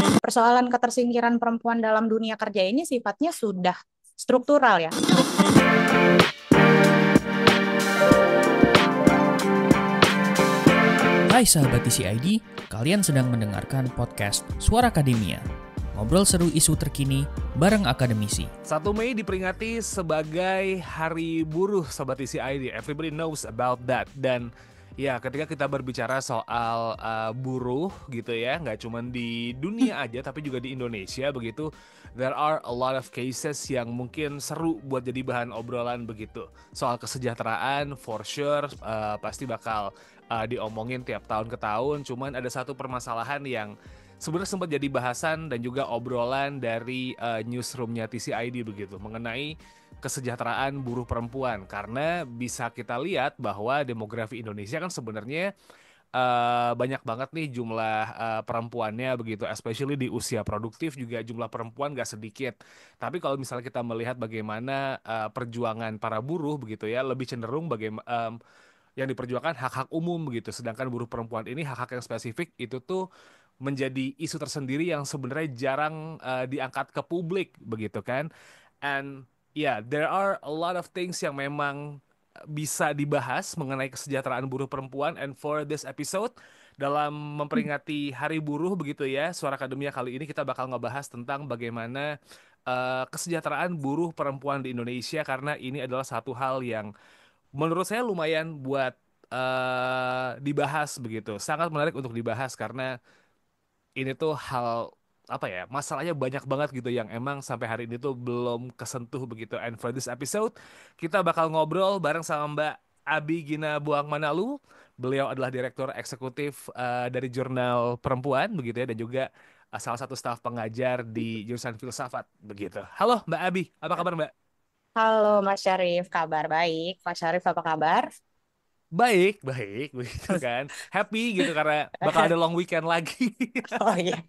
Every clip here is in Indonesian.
Persoalan ketersingkiran perempuan dalam dunia kerja ini sifatnya sudah struktural ya. Hai sahabat TCID, kalian sedang mendengarkan podcast Suara Akademia. Ngobrol seru isu terkini bareng akademisi. 1 Mei diperingati sebagai Hari Buruh Sobat TCID. Everybody knows about that. Dan ya ketika kita berbicara soal buruh gitu ya, nggak cuma di dunia aja tapi juga di Indonesia begitu. There are a lot of cases yang mungkin seru buat jadi bahan obrolan begitu. Soal kesejahteraan for sure pasti bakal diomongin tiap tahun ke tahun. Cuman ada satu permasalahan yang sebenarnya sempat jadi bahasan dan juga obrolan dari newsroomnya TCID begitu mengenai kesejahteraan buruh perempuan, karena bisa kita lihat bahwa demografi Indonesia kan sebenarnya banyak banget nih jumlah perempuannya begitu, especially di usia produktif juga jumlah perempuan gak sedikit. Tapi kalau misalnya kita melihat bagaimana perjuangan para buruh begitu ya, lebih cenderung bagaimana yang diperjuangkan hak-hak umum begitu. Sedangkan buruh perempuan ini hak-hak yang spesifik itu tuh menjadi isu tersendiri yang sebenarnya jarang diangkat ke publik begitu kan. And yeah, there are a lot of things yang memang bisa dibahas mengenai kesejahteraan buruh perempuan. And for this episode, dalam memperingati Hari Buruh begitu ya, Suara Akademia kali ini kita bakal ngebahas tentang bagaimana kesejahteraan buruh perempuan di Indonesia, karena ini adalah satu hal yang menurut saya lumayan buat dibahas begitu. Sangat menarik untuk dibahas karena ini tuh hal apa ya, masalahnya banyak banget gitu yang emang sampai hari ini tuh belum kesentuh begitu. And for this episode kita bakal ngobrol bareng sama Mbak Abi Gina Buang Manalu. Beliau adalah direktur eksekutif dari Jurnal Perempuan begitu ya, dan juga salah satu staf pengajar di jurusan filsafat begitu. Halo Mbak Abi, apa kabar Mbak? Halo Mas Syarif, kabar baik. Mas Syarif apa kabar? Baik, baik, begitu kan. Happy gitu karena bakal ada long weekend lagi. Oh iya,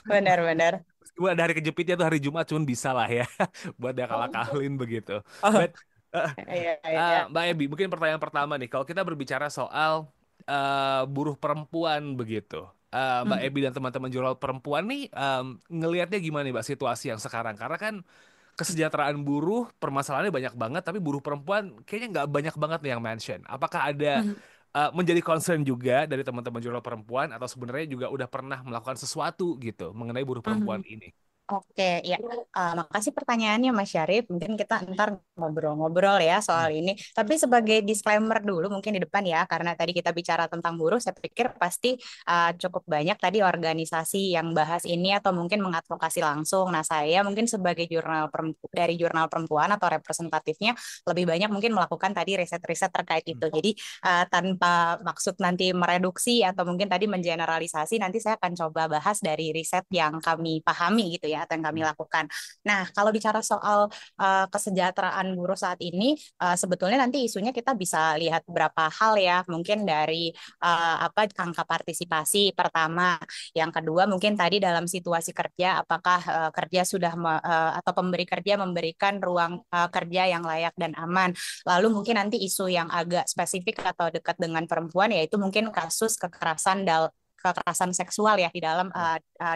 benar-benar. Meskipun ada hari kejepitnya tuh hari Jumat, cuman bisa lah ya buat dia kalah-kalahin begitu. Oh, But iya, iya. Mbak Ebi, mungkin pertanyaan pertama nih, kalau kita berbicara soal buruh perempuan begitu, Mbak Hmm. Ebi dan teman-teman jurnal perempuan nih ngelihatnya gimana nih Mbak situasi yang sekarang? Karena kan kesejahteraan buruh permasalahannya banyak banget, tapi buruh perempuan kayaknya nggak banyak banget nih yang mention. Apakah ada Hmm. menjadi concern juga dari teman-teman jurnal perempuan, atau sebenarnya juga udah pernah melakukan sesuatu gitu mengenai buruh perempuan Hmm. ini? Oke, ya. Makasih pertanyaannya Mas Syarif. Mungkin kita ntar ngobrol-ngobrol ya soal ini. Tapi sebagai disclaimer dulu mungkin di depan ya, karena tadi kita bicara tentang buruh, saya pikir pasti cukup banyak tadi organisasi yang bahas ini atau mungkin mengadvokasi langsung. Nah, saya mungkin sebagai dari jurnal perempuan atau representatifnya lebih banyak mungkin melakukan tadi riset-riset terkait itu. Jadi tanpa maksud nanti mereduksi atau mungkin tadi mengeneralisasi, nanti saya akan coba bahas dari riset yang kami pahami gitu ya, atau yang kami lakukan. Nah, kalau bicara soal kesejahteraan buruh saat ini, sebetulnya nanti isunya kita bisa lihat beberapa hal ya, mungkin dari angka partisipasi pertama, yang kedua mungkin tadi dalam situasi kerja, apakah kerja sudah atau pemberi kerja memberikan ruang kerja yang layak dan aman. Lalu mungkin nanti isu yang agak spesifik atau dekat dengan perempuan, yaitu mungkin kasus kekerasan seksual ya di dalam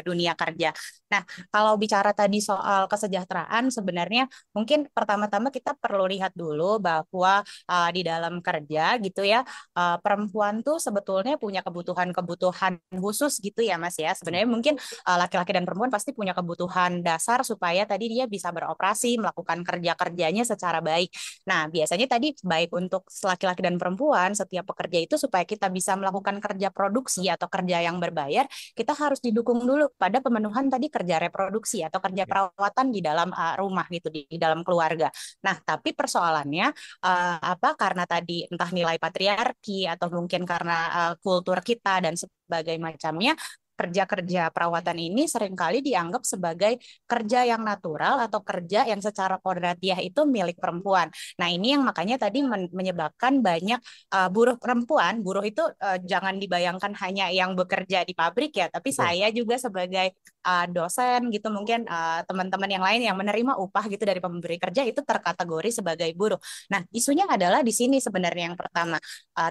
dunia kerja. Nah, kalau bicara tadi soal kesejahteraan, sebenarnya mungkin pertama-tama kita perlu lihat dulu bahwa di dalam kerja gitu ya, perempuan tuh sebetulnya punya kebutuhan-kebutuhan khusus gitu ya Mas ya. Sebenarnya mungkin laki-laki dan perempuan pasti punya kebutuhan dasar supaya tadi dia bisa beroperasi, melakukan kerja-kerjanya secara baik. Nah, biasanya tadi baik untuk laki-laki dan perempuan, setiap pekerja itu supaya kita bisa melakukan kerja produksi atau kerja yang berbayar, kita harus didukung dulu pada pemenuhan tadi kerja reproduksi atau kerja perawatan di dalam rumah gitu, di dalam keluarga. Nah, tapi persoalannya karena tadi entah nilai patriarki atau mungkin karena kultur kita dan sebagainya macamnya, kerja-kerja perawatan ini seringkali dianggap sebagai kerja yang natural atau kerja yang secara kodratiah itu milik perempuan. Nah, ini yang makanya tadi menyebabkan banyak buruh perempuan. Buruh itu jangan dibayangkan hanya yang bekerja di pabrik ya, tapi saya juga sebagai dosen gitu, mungkin teman-teman yang lain yang menerima upah gitu dari pemberi kerja itu terkategori sebagai buruh. Nah, isunya adalah di sini sebenarnya yang pertama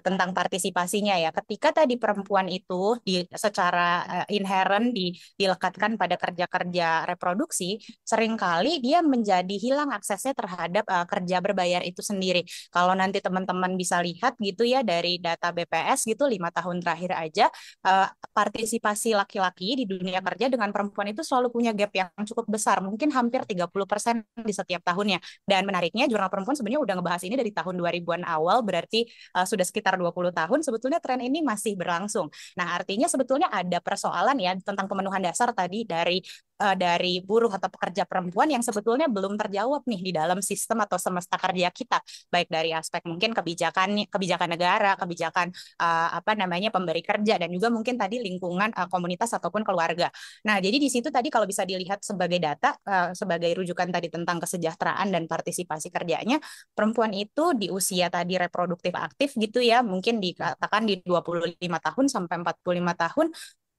tentang partisipasinya ya. Ketika tadi perempuan itu secara inherent dilekatkan pada kerja-kerja reproduksi, seringkali dia menjadi hilang aksesnya terhadap kerja berbayar itu sendiri. Kalau nanti teman-teman bisa lihat gitu ya dari data BPS gitu 5 tahun terakhir aja, partisipasi laki-laki di dunia kerja dengan perempuan itu selalu punya gap yang cukup besar, mungkin hampir 30% di setiap tahunnya. Dan menariknya Jurnal Perempuan sebenarnya udah ngebahas ini dari tahun 2000-an awal, berarti sudah sekitar 20 tahun sebetulnya tren ini masih berlangsung. Nah, artinya sebetulnya ada persoalan ya tentang pemenuhan dasar tadi dari buruh atau pekerja perempuan yang sebetulnya belum terjawab nih di dalam sistem atau semesta kerja kita, baik dari aspek mungkin kebijakan negara, kebijakan apa namanya pemberi kerja, dan juga mungkin tadi lingkungan komunitas ataupun keluarga. Nah, jadi di situ tadi kalau bisa dilihat sebagai data, sebagai rujukan tadi tentang kesejahteraan dan partisipasi kerjanya, perempuan itu di usia tadi reproduktif aktif gitu ya, mungkin dikatakan di 25 tahun sampai 45 tahun,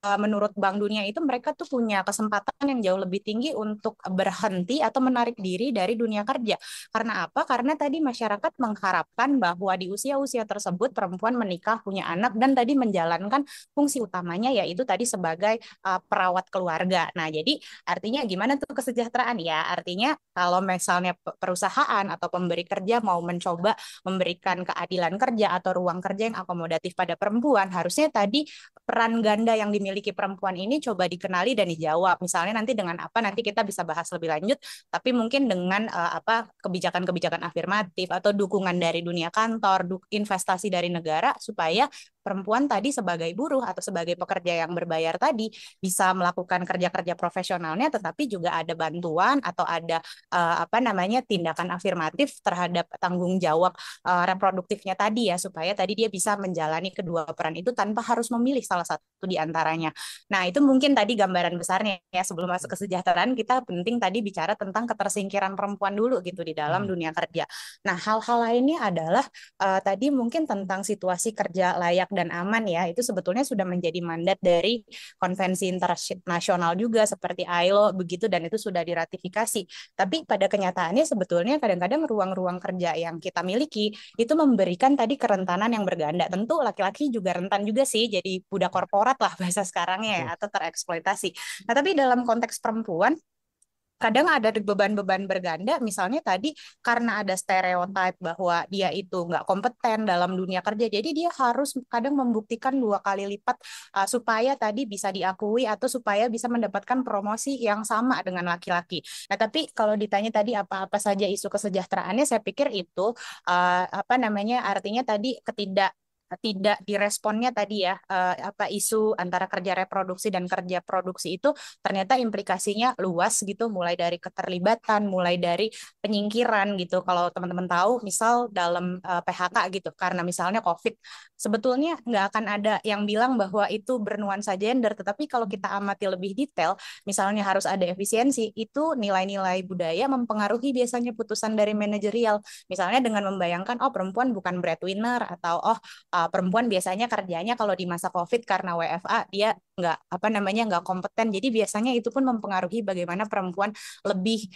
menurut Bank Dunia itu mereka tuh punya kesempatan yang jauh lebih tinggi untuk berhenti atau menarik diri dari dunia kerja. Karena apa? Karena tadi masyarakat mengharapkan bahwa di usia-usia tersebut perempuan menikah, punya anak, dan tadi menjalankan fungsi utamanya yaitu tadi sebagai perawat keluarga. Nah, jadi artinya gimana tuh kesejahteraan ya? Artinya kalau misalnya perusahaan atau pemberi kerja mau mencoba memberikan keadilan kerja atau ruang kerja yang akomodatif pada perempuan, harusnya tadi peran ganda yang dimiliki perempuan ini coba dikenali dan dijawab. Misalnya nanti dengan apa nanti kita bisa bahas lebih lanjut, tapi mungkin dengan apa kebijakan-kebijakan afirmatif atau dukungan dari dunia kantor, investasi dari negara supaya perempuan tadi sebagai buruh atau sebagai pekerja yang berbayar tadi bisa melakukan kerja-kerja profesionalnya, tetapi juga ada bantuan atau ada apa namanya tindakan afirmatif terhadap tanggung jawab reproduktifnya tadi ya, supaya tadi dia bisa menjalani kedua peran itu tanpa harus memilih salah satu di antaranya. Nah, itu mungkin tadi gambaran besarnya ya. Sebelum masuk kesejahteraan, kita penting tadi bicara tentang ketersingkiran perempuan dulu gitu di dalam dunia kerja. Nah, hal-hal lainnya adalah tadi mungkin tentang situasi kerja layak dan aman ya, itu sebetulnya sudah menjadi mandat dari konvensi internasional juga seperti ILO begitu, dan itu sudah diratifikasi. Tapi pada kenyataannya sebetulnya kadang-kadang ruang-ruang kerja yang kita miliki itu memberikan tadi kerentanan yang berganda. Tentu laki-laki juga rentan juga sih jadi budak korporat lah bahasa sekarangnya ya, atau tereksploitasi. Nah, tapi dalam konteks perempuan kadang ada beban-beban berganda, misalnya tadi karena ada stereotip bahwa dia itu nggak kompeten dalam dunia kerja, jadi dia harus kadang membuktikan 2 kali lipat supaya tadi bisa diakui atau supaya bisa mendapatkan promosi yang sama dengan laki-laki. Nah, tapi kalau ditanya tadi apa-apa saja isu kesejahteraannya, saya pikir itu apa namanya artinya tadi tidak diresponnya tadi ya apa isu antara kerja reproduksi dan kerja produksi itu ternyata implikasinya luas gitu, mulai dari keterlibatan, mulai dari penyingkiran gitu. Kalau teman-teman tahu misal dalam PHK gitu karena misalnya COVID, sebetulnya nggak akan ada yang bilang bahwa itu bernuansa gender, tetapi kalau kita amati lebih detail, misalnya harus ada efisiensi, itu nilai-nilai budaya mempengaruhi biasanya putusan dari manajerial, misalnya dengan membayangkan oh perempuan bukan breadwinner, atau oh perempuan biasanya kerjanya kalau di masa COVID karena WFA dia nggak kompeten. Jadi biasanya itu pun mempengaruhi bagaimana perempuan lebih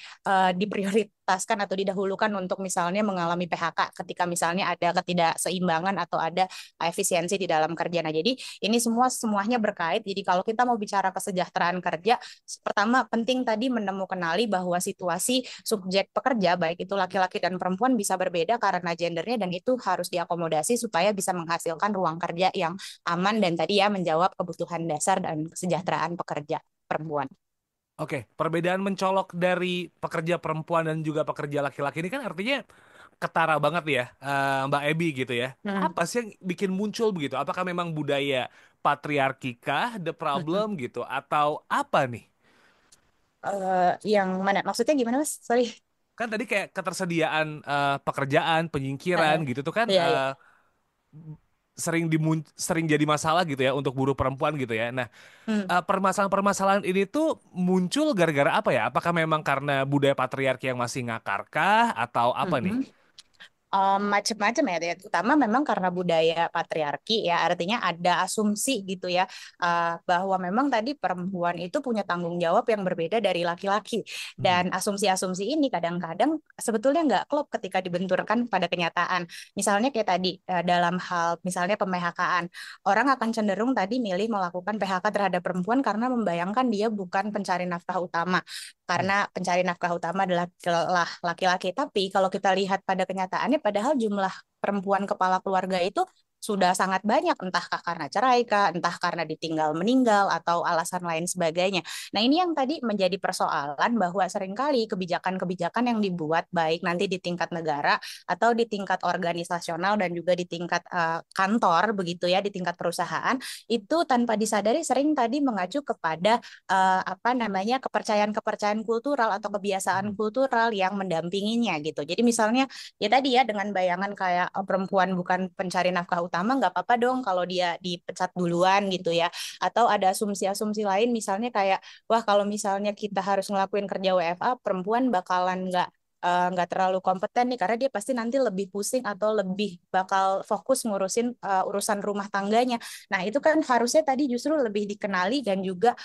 diprioritaskan atau didahulukan untuk misalnya mengalami PHK ketika misalnya ada ketidakseimbangan atau ada efisiensi di dalam kerja. Nah, jadi ini semuanya berkait. Jadi kalau kita mau bicara kesejahteraan kerja, pertama penting tadi kenali bahwa situasi subjek pekerja baik itu laki-laki dan perempuan bisa berbeda karena gendernya, dan itu harus diakomodasi supaya bisa menghasilkan ruang kerja yang aman dan tadi ya menjawab kebutuhan dasar dan kesejahteraan pekerja perempuan. Oke, perbedaan mencolok dari pekerja perempuan dan juga pekerja laki-laki ini kan artinya ketara banget ya, Mbak Ebi gitu ya. Apa sih yang bikin muncul begitu? Apakah memang budaya patriarki kah the problem gitu? Atau apa nih? Yang mana? Maksudnya gimana, Mas? Sorry. Kan tadi kayak ketersediaan pekerjaan, penyingkiran gitu tuh kan Iya, iya. sering jadi masalah gitu ya untuk buruh perempuan gitu ya. Nah, Hmm. permasalahan-permasalahan ini tuh muncul gara-gara apa ya? Apakah memang karena budaya patriarki yang masih ngakar kah atau apa nih? Macam-macam ya, terutama memang karena budaya patriarki ya, artinya ada asumsi gitu ya, bahwa memang tadi perempuan itu punya tanggung jawab yang berbeda dari laki-laki, dan asumsi-asumsi ini kadang-kadang sebetulnya nggak klop ketika dibenturkan pada kenyataan. Misalnya kayak tadi dalam hal misalnya pem-PHK-an, orang akan cenderung tadi milih melakukan PHK terhadap perempuan karena membayangkan dia bukan pencari nafkah utama, karena pencari nafkah utama adalah laki-laki. Tapi kalau kita lihat pada kenyataannya, padahal jumlah perempuan kepala keluarga itu sudah sangat banyak, entah karena cerai kah, entah karena ditinggal meninggal, atau alasan lain sebagainya. Nah, ini yang tadi menjadi persoalan bahwa seringkali kebijakan-kebijakan yang dibuat baik nanti di tingkat negara atau di tingkat organisasional dan juga di tingkat kantor begitu ya, di tingkat perusahaan, itu tanpa disadari sering tadi mengacu kepada apa namanya kepercayaan-kepercayaan kultural atau kebiasaan kultural yang mendampinginya gitu. Jadi misalnya ya tadi ya dengan bayangan kayak perempuan bukan pencari nafkah utama, nggak apa-apa dong kalau dia dipecat duluan gitu ya. Atau ada asumsi-asumsi lain misalnya kayak wah kalau misalnya kita harus ngelakuin kerja WFA, perempuan bakalan nggak terlalu kompeten nih karena dia pasti nanti lebih pusing atau lebih bakal fokus ngurusin urusan rumah tangganya. Nah, itu kan harusnya tadi justru lebih dikenali dan juga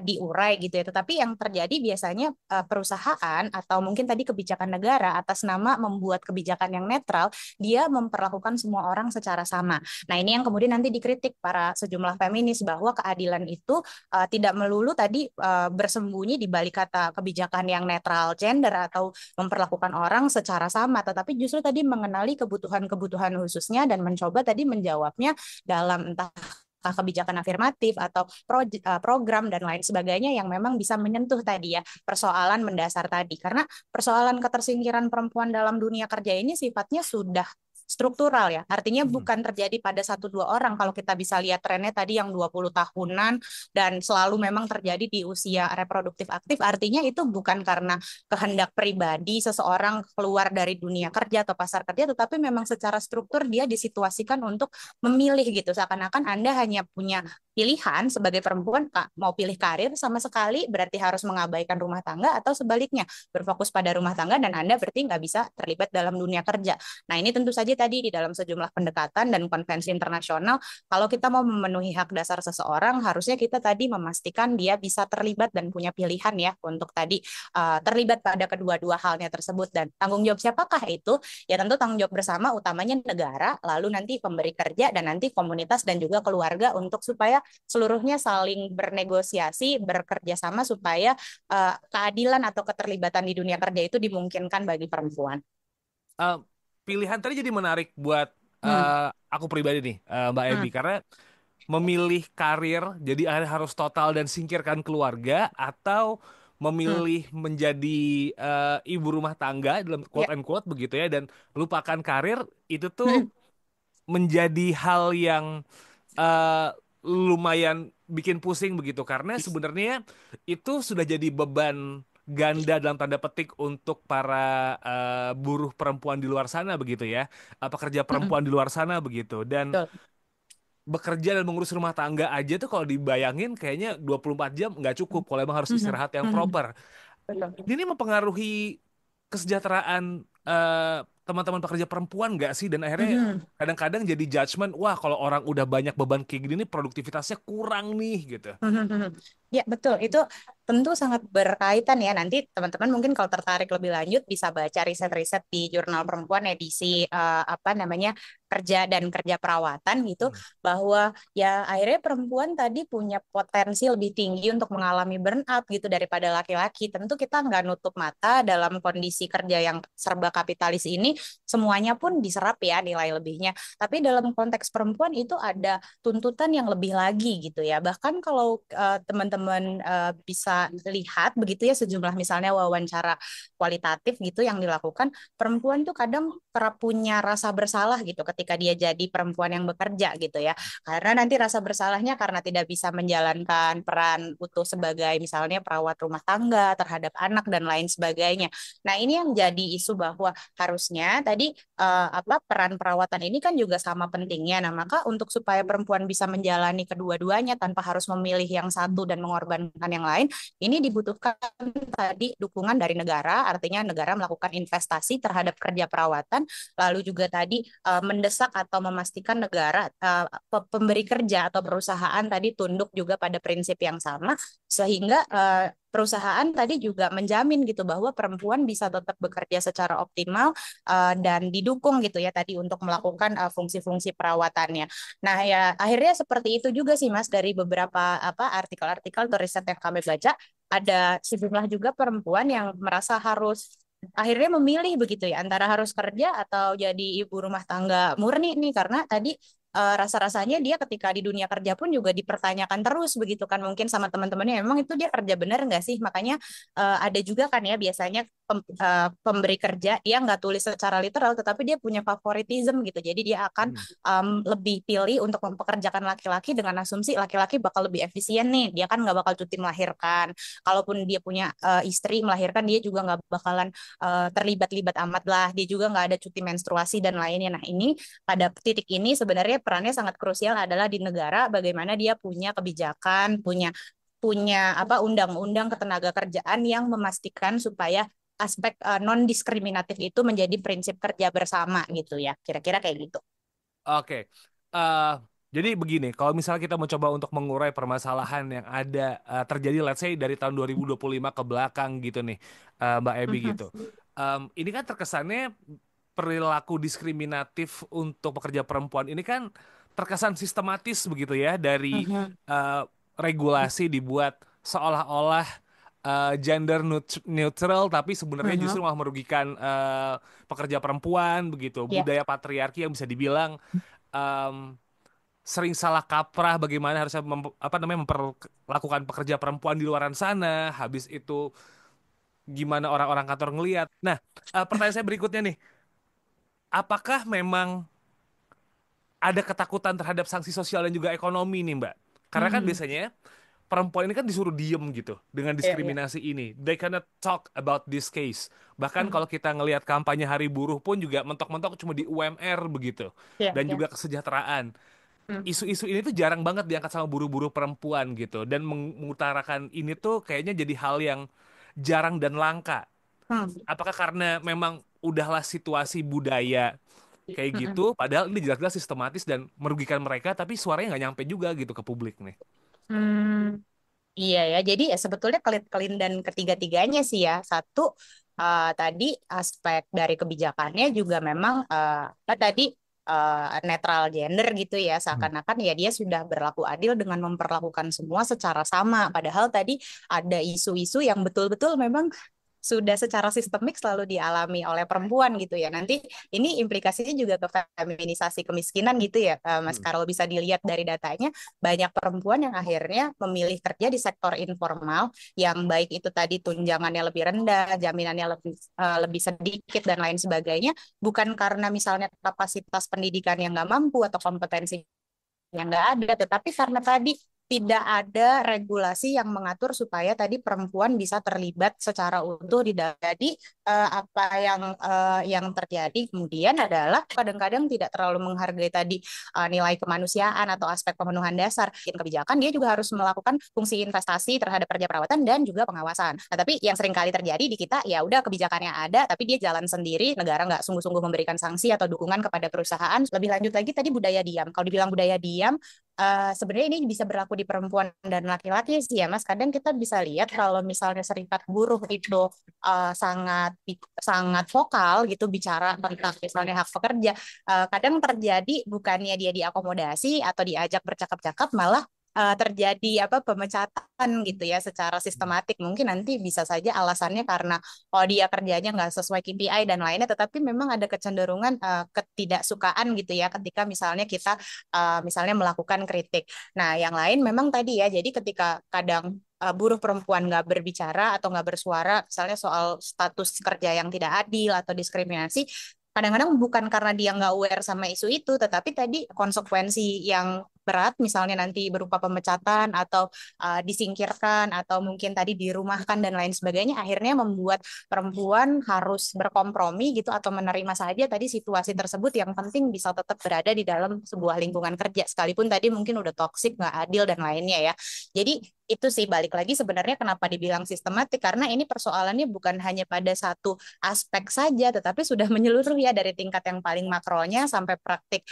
diurai gitu ya. Tetapi yang terjadi biasanya perusahaan atau mungkin tadi kebijakan negara atas nama membuat kebijakan yang netral, dia memperlakukan semua orang secara sama. Nah, ini yang kemudian nanti dikritik para sejumlah feminis bahwa keadilan itu tidak melulu tadi bersembunyi di balik kata kebijakan yang netral gender atau memperlakukan orang secara sama, tetapi justru tadi mengenali kebutuhan-kebutuhan khususnya dan mencoba tadi menjawabnya dalam entah kebijakan afirmatif atau program dan lain sebagainya yang memang bisa menyentuh tadi ya persoalan mendasar tadi, karena persoalan ketersingkiran perempuan dalam dunia kerja ini sifatnya sudah struktural ya, artinya bukan terjadi pada satu dua orang. Kalau kita bisa lihat trennya tadi yang 20 tahunan dan selalu memang terjadi di usia reproduktif aktif, artinya itu bukan karena kehendak pribadi seseorang keluar dari dunia kerja atau pasar kerja, tetapi memang secara struktur dia disituasikan untuk memilih gitu, seakan-akan Anda hanya punya pilihan sebagai perempuan, Kak, mau pilih karir sama sekali berarti harus mengabaikan rumah tangga, atau sebaliknya berfokus pada rumah tangga dan Anda berarti nggak bisa terlibat dalam dunia kerja. Nah, ini tentu saja tadi di dalam sejumlah pendekatan dan konvensi internasional, kalau kita mau memenuhi hak dasar seseorang, harusnya kita tadi memastikan dia bisa terlibat dan punya pilihan ya untuk tadi terlibat pada kedua-dua halnya tersebut. Dan tanggung jawab siapakah itu? Ya tentu tanggung jawab bersama, utamanya negara, lalu nanti pemberi kerja, dan nanti komunitas dan juga keluarga, untuk supaya seluruhnya saling bernegosiasi, bekerja sama supaya keadilan atau keterlibatan di dunia kerja itu dimungkinkan bagi perempuan. Pilihan tadi jadi menarik buat aku pribadi nih, Mbak Evi, karena memilih karir jadi akhirnya harus total dan singkirkan keluarga, atau memilih menjadi ibu rumah tangga dalam quote and quote begitu ya, dan lupakan karir, itu tuh menjadi hal yang lumayan bikin pusing begitu, karena sebenarnya itu sudah jadi beban ganda dalam tanda petik untuk para buruh perempuan di luar sana begitu ya, pekerja perempuan di luar sana begitu, dan bekerja dan mengurus rumah tangga aja tuh kalau dibayangin kayaknya 24 jam nggak cukup kalau emang harus istirahat yang proper. Ini mempengaruhi kesejahteraan teman-teman pekerja perempuan nggak sih? Dan akhirnya kadang-kadang jadi judgement, wah kalau orang udah banyak beban kayak gini nih produktivitasnya kurang nih gitu. Ya betul, itu tentu sangat berkaitan ya. Nanti teman-teman mungkin kalau tertarik lebih lanjut bisa baca riset-riset di Jurnal Perempuan edisi apa namanya kerja dan kerja perawatan gitu, bahwa ya akhirnya perempuan tadi punya potensi lebih tinggi untuk mengalami burnout gitu daripada laki-laki. Tentu kita nggak nutup mata dalam kondisi kerja yang serba kapitalis ini, semuanya pun diserap ya nilai lebihnya. Tapi dalam konteks perempuan itu ada tuntutan yang lebih lagi gitu ya. Bahkan kalau teman-teman bisa lihat begitu ya sejumlah misalnya wawancara kualitatif gitu yang dilakukan, perempuan tuh kadang kerap punya rasa bersalah gitu ketika dia jadi perempuan yang bekerja gitu ya. Karena nanti rasa bersalahnya karena tidak bisa menjalankan peran utuh sebagai misalnya perawat rumah tangga terhadap anak dan lain sebagainya. Nah, ini yang jadi isu bahwa harusnya tadi peran perawatan ini kan juga sama pentingnya. Nah, maka untuk supaya perempuan bisa menjalani kedua-duanya tanpa harus memilih yang satu dan mengorbankan yang lain, ini dibutuhkan tadi dukungan dari negara, artinya negara melakukan investasi terhadap kerja perawatan, lalu juga tadi mendesak atau memastikan negara pemberi kerja atau perusahaan tadi tunduk juga pada prinsip yang sama, sehingga perusahaan tadi juga menjamin gitu bahwa perempuan bisa tetap bekerja secara optimal dan didukung gitu ya tadi untuk melakukan fungsi-fungsi perawatannya. Nah ya akhirnya seperti itu juga sih Mas, dari beberapa artikel-artikel atau riset yang kami baca, ada sejumlah juga perempuan yang merasa harus akhirnya memilih begitu ya antara harus kerja atau jadi ibu rumah tangga murni nih, karena tadi rasa-rasanya dia ketika di dunia kerja pun juga dipertanyakan terus begitu kan, mungkin sama teman-temannya, emang itu dia kerja benar nggak sih. Makanya ada juga kan ya biasanya pemberi kerja dia nggak tulis secara literal tetapi dia punya favoritism gitu, jadi dia akan lebih pilih untuk mempekerjakan laki-laki dengan asumsi laki-laki bakal lebih efisien nih, dia kan nggak bakal cuti melahirkan, kalaupun dia punya istri melahirkan dia juga nggak bakalan terlibat-libat amat lah, dia juga nggak ada cuti menstruasi dan lainnya. Nah ini pada titik ini sebenarnya perannya sangat krusial adalah di negara, bagaimana dia punya kebijakan, punya punya undang-undang ketenaga kerjaan yang memastikan supaya aspek non diskriminatif itu menjadi prinsip kerja bersama gitu ya, kira-kira kayak gitu. Oke. Eh, jadi begini, kalau misalnya kita mencoba untuk mengurai permasalahan yang ada terjadi let's say dari tahun 2025 ke belakang gitu nih, Mbak Ebi gitu. Ini kan terkesannya perilaku diskriminatif untuk pekerja perempuan ini kan terkesan sistematis begitu ya, dari eh, regulasi dibuat seolah-olah gender neutral, tapi sebenarnya justru malah merugikan pekerja perempuan begitu. Ya. Budaya patriarki yang bisa dibilang em, sering salah kaprah bagaimana harusnya memperlakukan pekerja perempuan di luaran sana. Habis itu gimana orang-orang kantor ngelihat. Nah, pertanyaan saya berikutnya nih, apakah memang ada ketakutan terhadap sanksi sosial dan juga ekonomi nih, Mbak? Karena kan Mhm. biasanya perempuan ini kan disuruh diem gitu dengan Iya, iya. diskriminasi ini. They cannot talk about this case. Bahkan Mhm. kalau kita ngelihat kampanye Hari Buruh pun juga mentok-mentok cuma di UMR begitu. Iya, Dan iya. juga kesejahteraan. Mhm. Isu-isu ini tuh jarang banget diangkat sama buruh-buruh perempuan gitu. Dan mengutarakan ini tuh kayaknya jadi hal yang jarang dan langka. Mhm. Apakah karena memang udahlah situasi budaya kayak Mhm. gitu, padahal ini jelas-jelas sistematis dan merugikan mereka, tapi suaranya nggak nyampe juga gitu ke publik nih. Hmm. Iya ya, jadi ya sebetulnya kelin-kelin dan ketiga-tiganya sih ya. Satu, tadi aspek dari kebijakannya juga memang tadi netral gender gitu ya, Hmm. seakan-akan ya dia sudah berlaku adil dengan memperlakukan semua secara sama. Padahal tadi ada isu-isu yang betul-betul memang sudah secara sistemik selalu dialami oleh perempuan gitu ya. Nanti ini implikasinya juga ke feminisasi kemiskinan gitu ya, Mas Hmm. Karol, bisa dilihat dari datanya, banyak perempuan yang akhirnya memilih kerja di sektor informal yang baik itu tadi tunjangannya lebih rendah, jaminannya lebih sedikit dan lain sebagainya, bukan karena misalnya kapasitas pendidikan yang nggak mampu atau kompetensi yang nggak ada, tetapi karena tadi tidak ada regulasi yang mengatur supaya tadi perempuan bisa terlibat secara utuh di dalam. Jadi apa yang terjadi kemudian adalah kadang-kadang tidak terlalu menghargai tadi nilai kemanusiaan atau aspek pemenuhan dasar. Kebijakan dia juga harus melakukan fungsi investasi terhadap kerja perawatan dan juga pengawasan. Nah, tapi yang sering kali terjadi di kita ya udah kebijakannya ada, tapi dia jalan sendiri, negara nggak sungguh-sungguh memberikan sanksi atau dukungan kepada perusahaan. Lebih lanjut lagi tadi budaya diam. Kalau dibilang budaya diam, sebenarnya ini bisa berlaku di perempuan dan laki-laki sih ya Mas. Kadang kita bisa lihat kalau misalnya serikat buruh itu sangat sangat vokal gitu bicara tentang misalnya hak pekerja, kadang terjadi bukannya dia diakomodasi atau diajak bercakap-cakap, malah terjadi pemecatan gitu ya secara sistematik. Mungkin nanti bisa saja alasannya karena dia kerjanya nggak sesuai KPI dan lainnya, tetapi memang ada kecenderungan ketidaksukaan gitu ya ketika misalnya kita misalnya melakukan kritik. Nah, yang lain memang tadi ya, jadi ketika kadang buruh perempuan nggak berbicara atau nggak bersuara, misalnya soal status kerja yang tidak adil atau diskriminasi, kadang-kadang bukan karena dia nggak aware sama isu itu, tetapi tadi konsekuensi yang berat, misalnya nanti berupa pemecatan atau disingkirkan atau mungkin tadi dirumahkan dan lain sebagainya, akhirnya membuat perempuan harus berkompromi gitu atau menerima saja tadi situasi tersebut, yang penting bisa tetap berada di dalam sebuah lingkungan kerja sekalipun tadi mungkin udah toksik, nggak adil dan lainnya ya. Jadi itu sih balik lagi sebenarnya kenapa dibilang sistematik, karena ini persoalannya bukan hanya pada satu aspek saja tetapi sudah menyeluruh ya, dari tingkat yang paling makronya sampai praktik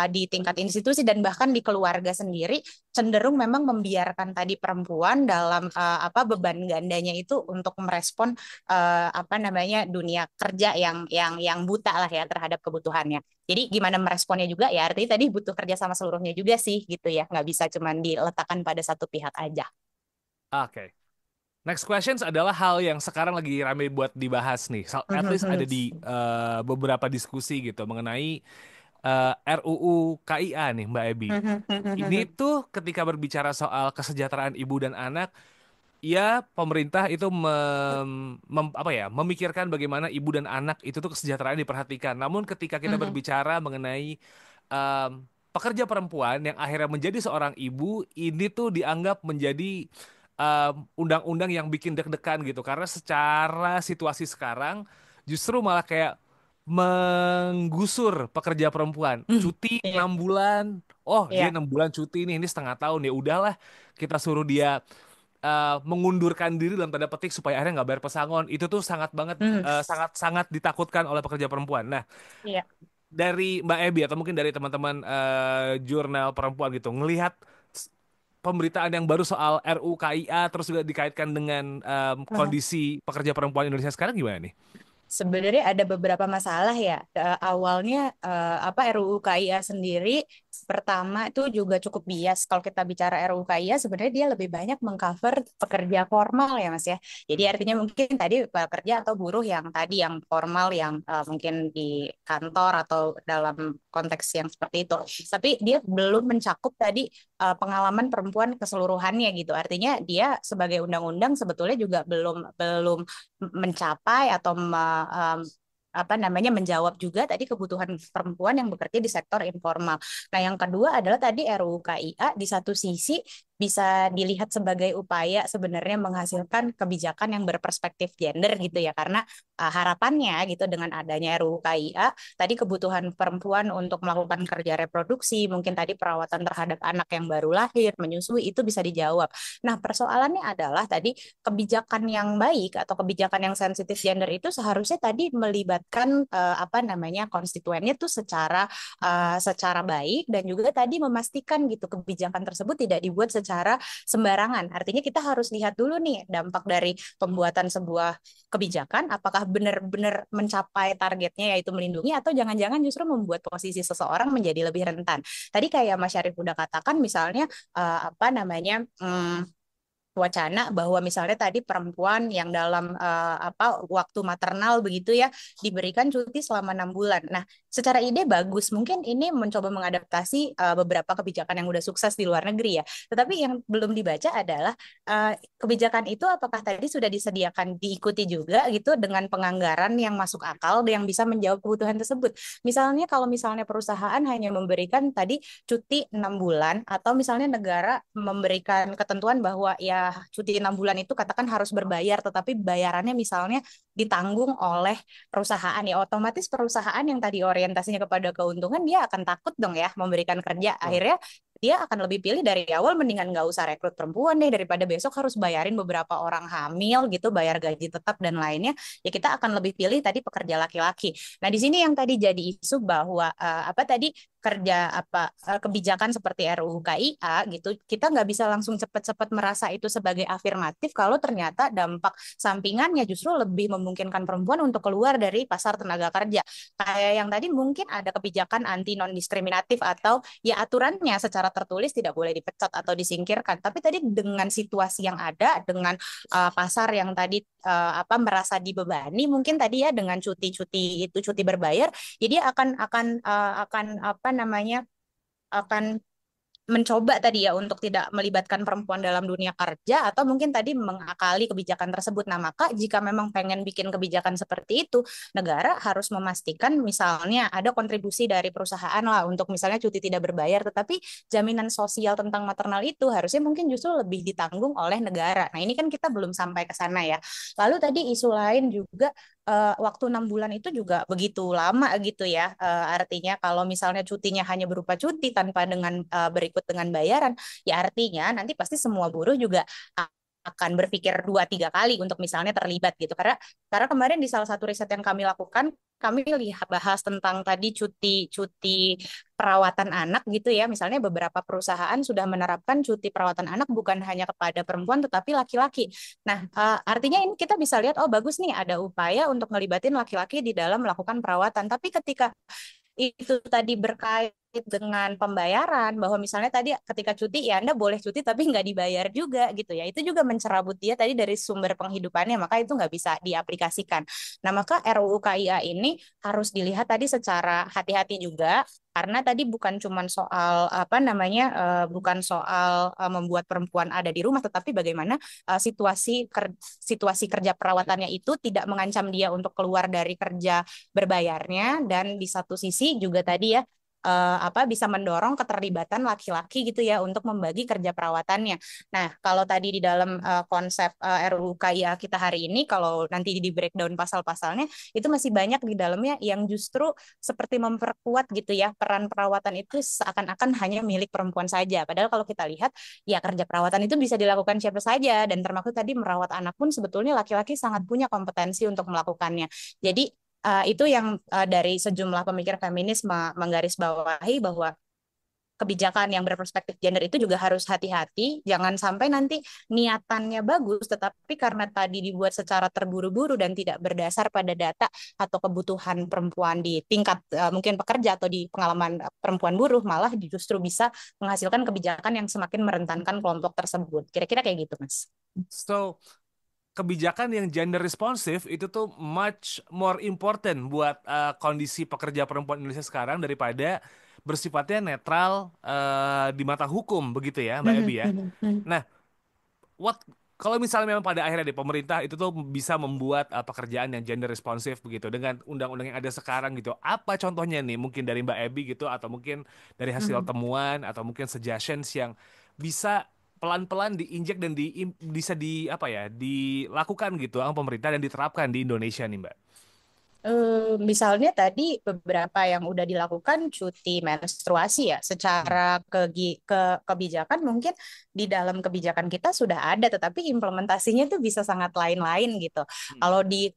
di tingkat institusi dan bahkan di keluarga sendiri cenderung memang membiarkan tadi perempuan dalam beban gandanya itu untuk merespon dunia kerja yang buta lah ya terhadap kebutuhannya. Jadi gimana meresponnya juga ya, artinya tadi butuh kerja sama seluruhnya juga sih gitu ya, nggak bisa cuma diletakkan pada satu pihak aja. Oke. Next questions adalah hal yang sekarang lagi rame buat dibahas nih. At least ada di beberapa diskusi gitu mengenai RUU KIA nih Mbak Ebi. Ini tuh ketika berbicara soal kesejahteraan ibu dan anak, ya pemerintah itu memikirkan bagaimana ibu dan anak itu tuh kesejahteraan diperhatikan. Namun ketika kita berbicara mengenai pekerja perempuan yang akhirnya menjadi seorang ibu, ini tuh dianggap menjadi undang-undang yang bikin deg-degan gitu, karena secara situasi sekarang justru malah kayak menggusur pekerja perempuan. Cuti Iya. 6 bulan. Oh, dia Iya. 6 bulan cuti nih, ini setengah tahun, ya udahlah kita suruh dia mengundurkan diri dalam tanda petik supaya akhirnya nggak bayar pesangon. Itu tuh sangat banget sangat sangat ditakutkan oleh pekerja perempuan. Nah, Iya. dari Mbak Ebi atau mungkin dari teman-teman jurnal perempuan gitu ngelihat pemberitaan yang baru soal RUU KIA terus juga dikaitkan dengan kondisi pekerja perempuan Indonesia sekarang, gimana nih? Sebenarnya ada beberapa masalah ya. Awalnya RUU KIA sendiri pertama itu juga cukup bias. Kalau kita bicara RUU KIA sebenarnya dia lebih banyak mengcover pekerja formal ya Mas ya. Jadi artinya mungkin tadi pekerja atau buruh yang tadi yang formal yang mungkin di kantor atau dalam konteks yang seperti itu. Tapi dia belum mencakup tadi pengalaman perempuan keseluruhannya gitu. Artinya dia sebagai undang-undang sebetulnya juga belum belum mencapai atau menjawab juga tadi kebutuhan perempuan yang bekerja di sektor informal. Nah, yang kedua adalah tadi RUU KIA di satu sisi bisa dilihat sebagai upaya sebenarnya menghasilkan kebijakan yang berperspektif gender gitu ya, karena harapannya gitu dengan adanya RUU KIA tadi kebutuhan perempuan untuk melakukan kerja reproduksi, mungkin tadi perawatan terhadap anak yang baru lahir, menyusui itu bisa dijawab. Nah, persoalannya adalah tadi kebijakan yang baik atau kebijakan yang sensitif gender itu seharusnya tadi melibatkan konstituennya tuh secara baik, dan juga tadi memastikan gitu kebijakan tersebut tidak dibuat secara sembarangan. Artinya kita harus lihat dulu nih dampak dari pembuatan sebuah kebijakan, apakah benar-benar mencapai targetnya yaitu melindungi, atau jangan-jangan justru membuat posisi seseorang menjadi lebih rentan. Tadi kayak Mas Syarif udah katakan misalnya wacana bahwa misalnya tadi perempuan yang dalam waktu maternal begitu ya diberikan cuti selama 6 bulan. Nah, secara ide bagus, mungkin ini mencoba mengadaptasi beberapa kebijakan yang udah sukses di luar negeri ya. Tetapi yang belum dibaca adalah kebijakan itu apakah tadi sudah disediakan diikuti juga gitu dengan penganggaran yang masuk akal yang bisa menjawab kebutuhan tersebut. Misalnya kalau misalnya perusahaan hanya memberikan tadi cuti 6 bulan, atau misalnya negara memberikan ketentuan bahwa ya cuti 6 bulan itu katakan harus berbayar, tetapi bayarannya misalnya ditanggung oleh perusahaan, ya otomatis perusahaan yang tadi orientasinya kepada keuntungan dia akan takut dong ya memberikan kerja. Akhirnya dia akan lebih pilih dari awal mendingan nggak usah rekrut perempuan deh daripada besok harus bayarin beberapa orang hamil gitu, bayar gaji tetap dan lainnya. Ya kita akan lebih pilih tadi pekerja laki-laki. Nah, di sini yang tadi jadi isu bahwa kebijakan seperti RUU KIA gitu, kita nggak bisa langsung cepat-cepat merasa itu sebagai afirmatif kalau ternyata dampak sampingannya justru lebih memungkinkan perempuan untuk keluar dari pasar tenaga kerja. Kayak yang tadi mungkin ada kebijakan anti non diskriminatif atau ya aturannya secara tertulis tidak boleh dipecat atau disingkirkan. Tapi tadi dengan situasi yang ada, dengan pasar yang tadi merasa dibebani, mungkin tadi ya dengan cuti-cuti itu cuti berbayar, jadi akan mencoba tadi ya untuk tidak melibatkan perempuan dalam dunia kerja atau mungkin tadi mengakali kebijakan tersebut. Nah, maka jika memang pengen bikin kebijakan seperti itu, negara harus memastikan misalnya ada kontribusi dari perusahaan lah untuk misalnya cuti tidak berbayar, tetapi jaminan sosial tentang maternal itu harusnya mungkin justru lebih ditanggung oleh negara. Nah, ini kan kita belum sampai ke sana ya. Lalu tadi isu lain juga waktu 6 bulan itu juga begitu lama gitu ya. Artinya kalau misalnya cutinya hanya berupa cuti tanpa dengan berikut dengan bayaran, ya artinya nanti pasti semua buruh juga akan berpikir 2-3 kali untuk misalnya terlibat gitu. Karena kemarin di salah satu riset yang kami lakukan, kami lihat bahas tentang tadi cuti perawatan anak gitu ya. Misalnya beberapa perusahaan sudah menerapkan cuti perawatan anak bukan hanya kepada perempuan tetapi laki-laki. Nah, artinya ini kita bisa lihat, oh bagus nih ada upaya untuk ngelibatin laki-laki di dalam melakukan perawatan. Tapi ketika itu tadi berkait dengan pembayaran, bahwa misalnya tadi ketika cuti ya Anda boleh cuti tapi nggak dibayar juga gitu ya, itu juga mencerabut dia tadi dari sumber penghidupannya, maka itu nggak bisa diaplikasikan. Nah, maka RUU KIA ini harus dilihat tadi secara hati-hati juga, karena tadi bukan cuma soal apa namanya, bukan soal membuat perempuan ada di rumah, tetapi bagaimana situasi kerja perawatannya itu tidak mengancam dia untuk keluar dari kerja berbayarnya, dan di satu sisi juga tadi ya bisa mendorong keterlibatan laki-laki gitu ya untuk membagi kerja perawatannya. Nah, kalau tadi di dalam konsep RUU KIA kita hari ini, kalau nanti di breakdown pasal-pasalnya, itu masih banyak di dalamnya yang justru seperti memperkuat gitu ya, peran perawatan itu seakan-akan hanya milik perempuan saja. Padahal kalau kita lihat, ya kerja perawatan itu bisa dilakukan siapa saja, dan termasuk tadi merawat anak pun sebetulnya laki-laki sangat punya kompetensi untuk melakukannya. Jadi itu yang dari sejumlah pemikir feminis menggarisbawahi bahwa kebijakan yang berperspektif gender itu juga harus hati-hati, jangan sampai nanti niatannya bagus, tetapi karena tadi dibuat secara terburu-buru dan tidak berdasar pada data atau kebutuhan perempuan di tingkat mungkin pekerja atau di pengalaman perempuan buruh, malah justru bisa menghasilkan kebijakan yang semakin merentankan kelompok tersebut. Kira-kira kayak gitu, Mas. So, kebijakan yang gender responsif itu tuh much more important buat kondisi pekerja perempuan Indonesia sekarang daripada bersifatnya netral di mata hukum, begitu ya, Mbak Ebi ya. Nah, what kalau misalnya memang pada akhirnya di pemerintah itu tuh bisa membuat pekerjaan yang gender responsif begitu dengan undang-undang yang ada sekarang gitu. Apa contohnya nih mungkin dari Mbak Ebi gitu, atau mungkin dari hasil temuan atau mungkin suggestions yang bisa pelan-pelan diinjek dan bisa dilakukan gitu sama pemerintah dan diterapkan di Indonesia nih, Mbak. Misalnya tadi beberapa yang udah dilakukan cuti menstruasi ya, Hmm. secara kebijakan mungkin di dalam kebijakan kita sudah ada, tetapi implementasinya tuh bisa sangat lain-lain gitu. Hmm. Kalau di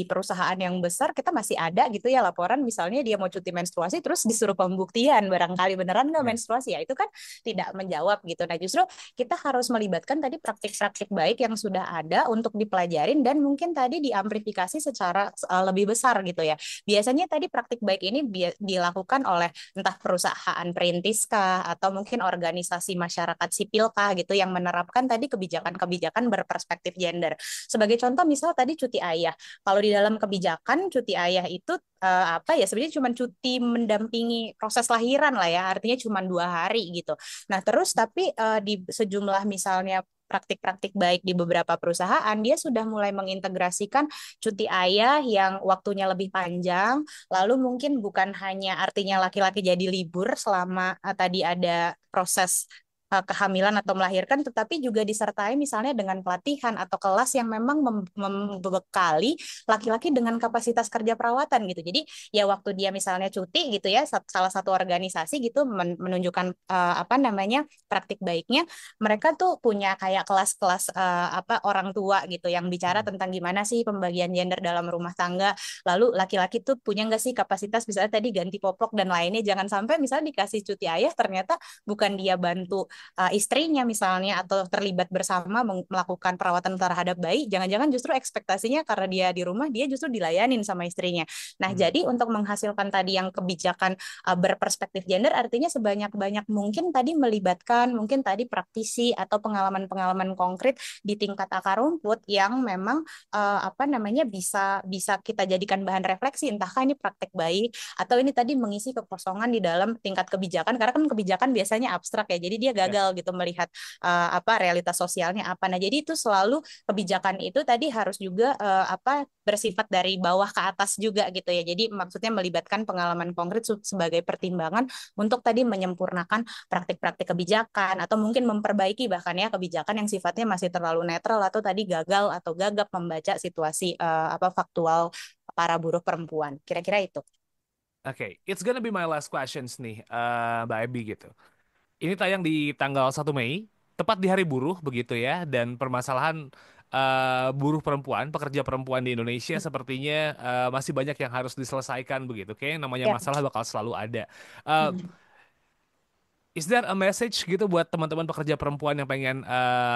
perusahaan yang besar kita masih ada gitu ya laporan, misalnya dia mau cuti menstruasi terus disuruh pembuktian barangkali beneran nggak Ya. menstruasi, ya itu kan tidak menjawab gitu. Nah, justru kita harus melibatkan tadi praktik-praktik baik yang sudah ada untuk dipelajarin dan mungkin tadi diamplifikasi secara lebih besar gitu ya. Biasanya tadi praktik baik ini dilakukan oleh entah perusahaan perintis kah atau mungkin organisasi masyarakat sipil kah gitu yang menerapkan tadi kebijakan-kebijakan berperspektif gender. Sebagai contoh misal tadi cuti ayah. Kalau di dalam kebijakan cuti ayah itu sebenarnya cuma cuti mendampingi proses lahiran lah ya, artinya cuma 2 hari gitu. Nah, terus tapi di sejumlah misalnya praktik-praktik baik di beberapa perusahaan, dia sudah mulai mengintegrasikan cuti ayah yang waktunya lebih panjang, lalu mungkin bukan hanya artinya laki-laki jadi libur selama tadi ada proses kehamilan atau melahirkan, tetapi juga disertai misalnya dengan pelatihan atau kelas yang memang membekali laki-laki dengan kapasitas kerja perawatan gitu. Jadi ya waktu dia misalnya cuti gitu ya, salah satu organisasi gitu menunjukkan praktik baiknya, mereka tuh punya kayak kelas-kelas orang tua gitu yang bicara tentang gimana sih pembagian gender dalam rumah tangga. Lalu laki-laki tuh punya nggak sih kapasitas misalnya tadi ganti popok dan lainnya. Jangan sampai misalnya dikasih cuti ayah ternyata bukan dia bantu istrinya misalnya atau terlibat bersama melakukan perawatan terhadap bayi, jangan-jangan justru ekspektasinya karena dia di rumah dia justru dilayanin sama istrinya. Nah, jadi untuk menghasilkan tadi yang kebijakan berperspektif gender artinya sebanyak-banyak mungkin tadi melibatkan mungkin tadi praktisi atau pengalaman-pengalaman konkret di tingkat akar rumput yang memang bisa kita jadikan bahan refleksi, entahkah ini praktek baik atau ini tadi mengisi kekosongan di dalam tingkat kebijakan, karena kan kebijakan biasanya abstrak ya, jadi dia gagal gitu melihat realitas sosialnya apa. Nah, jadi itu selalu kebijakan itu tadi harus juga bersifat dari bawah ke atas juga gitu ya. Jadi maksudnya melibatkan pengalaman konkret sebagai pertimbangan untuk tadi menyempurnakan praktik-praktik kebijakan atau mungkin memperbaiki bahkan ya kebijakan yang sifatnya masih terlalu netral atau tadi gagal atau gagap membaca situasi faktual para buruh perempuan. Kira-kira itu. Oke, it's gonna be my last questions nih, Mbak Ebi gitu. Ini tayang di tanggal 1 Mei, tepat di Hari Buruh begitu ya, dan permasalahan buruh perempuan, pekerja perempuan di Indonesia sepertinya masih banyak yang harus diselesaikan begitu. Kayaknya namanya Ya. masalah bakal selalu ada. Is there a message gitu buat teman-teman pekerja perempuan yang pengen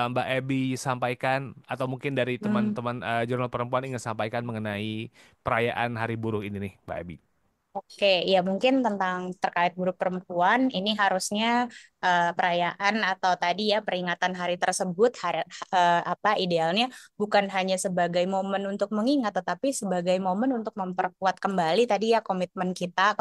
Mbak Ebi sampaikan, atau mungkin dari teman-teman jurnal perempuan ingin sampaikan mengenai perayaan Hari Buruh ini nih, Mbak Ebi? Oke, ya mungkin tentang terkait buruh perempuan ini harusnya perayaan atau tadi ya peringatan hari tersebut idealnya bukan hanya sebagai momen untuk mengingat, tetapi sebagai momen untuk memperkuat kembali tadi ya komitmen kita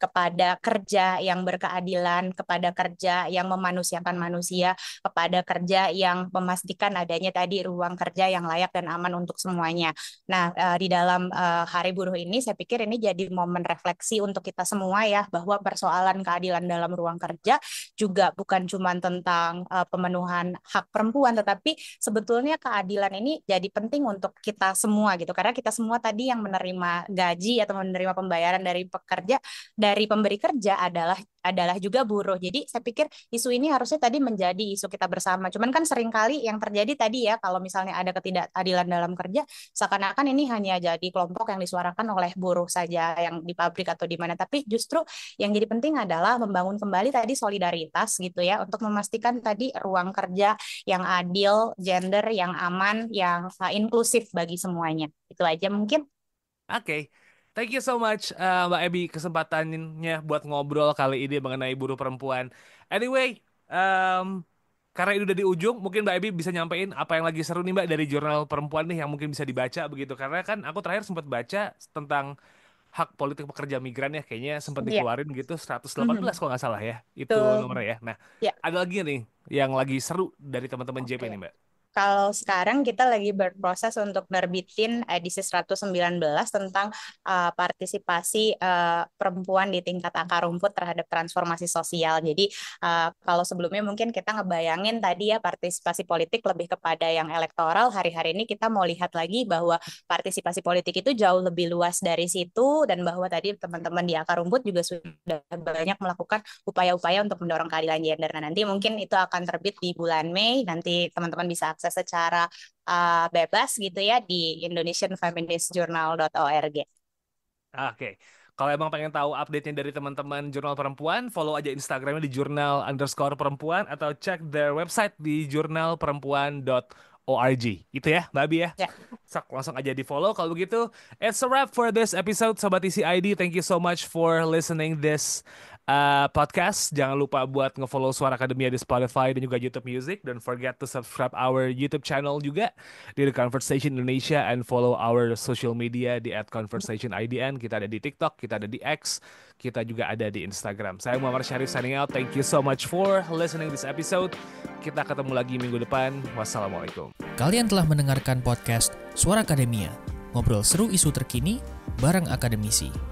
kepada kerja yang berkeadilan, kepada kerja yang memanusiakan manusia, kepada kerja yang memastikan adanya tadi ruang kerja yang layak dan aman untuk semuanya. Nah, di dalam Hari Buruh ini saya pikir ini jadi momen refleksi untuk kita semua ya, bahwa persoalan keadilan dalam ruang kerja juga bukan cuma tentang pemenuhan hak perempuan, tetapi sebetulnya keadilan ini jadi penting untuk kita semua gitu, karena kita semua tadi yang menerima gaji atau menerima pembayaran dari pekerja, dari pemberi kerja adalah juga buruh. Jadi saya pikir isu ini harusnya tadi menjadi isu kita bersama. Cuman kan seringkali yang terjadi tadi ya, kalau misalnya ada ketidakadilan dalam kerja, seakan-akan ini hanya jadi kelompok yang disuarakan oleh buruh saja yang di pabrik atau di mana. Tapi justru yang jadi penting adalah membangun kembali tadi solidaritas gitu ya, untuk memastikan tadi ruang kerja yang adil, gender yang aman, yang inklusif bagi semuanya. Itu aja mungkin. Oke. Thank you so much Mbak Ebi, kesempatannya buat ngobrol kali ini mengenai buruh perempuan. Anyway, karena ini udah di ujung, mungkin Mbak Ebi bisa nyampein apa yang lagi seru nih Mbak dari jurnal perempuan nih yang mungkin bisa dibaca begitu. Karena kan aku terakhir sempat baca tentang hak politik pekerja migran ya, kayaknya sempat Iya. dikeluarin gitu 118 kalau nggak salah ya. Itu Tuh. nomornya ya. Nah, Ya. ada lagi nih yang lagi seru dari teman-teman JP Oke. nih Mbak. Kalau sekarang kita lagi berproses untuk nerbitin edisi 119 tentang partisipasi perempuan di tingkat akar rumput terhadap transformasi sosial. Jadi kalau sebelumnya mungkin kita ngebayangin tadi ya partisipasi politik lebih kepada yang elektoral, hari-hari ini kita mau lihat lagi bahwa partisipasi politik itu jauh lebih luas dari situ, dan bahwa tadi teman-teman di akar rumput juga sudah banyak melakukan upaya-upaya untuk mendorong keadilan gender. Nah, nanti mungkin itu akan terbit di bulan Mei, nanti teman-teman bisa akses secara bebas gitu ya di indonesianfeministjournal.org. Oke. Kalau emang pengen tahu update-nya dari teman-teman Jurnal Perempuan, follow aja Instagramnya di jurnal_perempuan atau cek their website di jurnalperempuan.org. Itu ya, Mbak Abi ya? Ya. Langsung aja di follow. Kalau begitu, it's a wrap for this episode Sobat Isi ID. Thank you so much for listening this podcast. Jangan lupa buat nge-follow Suara Akademia di Spotify dan juga YouTube Music. Don't forget to subscribe our YouTube channel juga di The Conversation Indonesia, and follow our social media di @conversationidn. Kita ada di TikTok, kita ada di X, kita juga ada di Instagram. Saya Muhammad Syarif signing out. Thank you so much for listening this episode. Kita ketemu lagi minggu depan. Wassalamualaikum. Kalian telah mendengarkan podcast Suara Akademia, ngobrol seru isu terkini bareng akademisi.